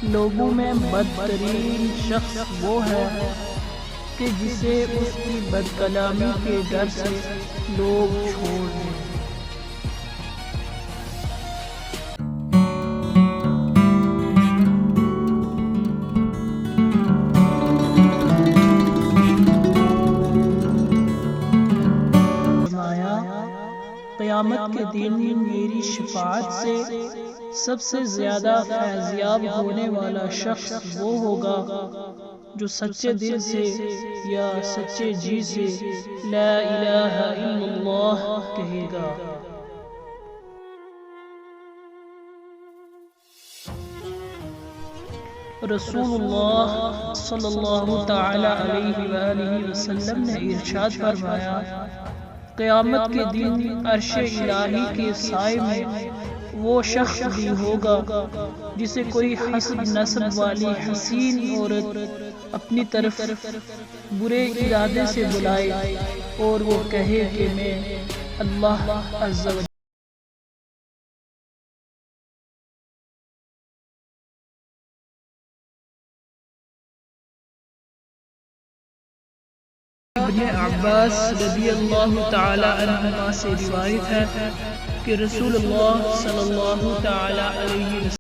لوگوں میں بدترین شخص وہ ہے کہ جسے اس کی بد کلامی کے ڈر سے لوگ چھوڑ دیں۔ قیامت کے دن میری شفاعت سے سب سے زیادہ فیضیاب ہونے والا شخص وہ ہوگا جو سچے دل سے یا سچے جی سے لا الہ الا اللہ کہے گا۔ رسول اللہ صلی اللہ تعالی علیہ وآلہ وسلم نے ارشاد فرمایا، قیامت کے دن عرش الہی کے سائے میں وہ شخص بھی ہوگا جسے کوئی حسب نسب والی حسین عورت اپنی طرف برے ارادے سے بلائے اور وہ کہے کہ میں اللہ عز و جل ابن عباس رضی اللہ تعالی عنہما سے روایت ہے کہ رسول اللہ صلی اللہ تعالی علیہ وسلم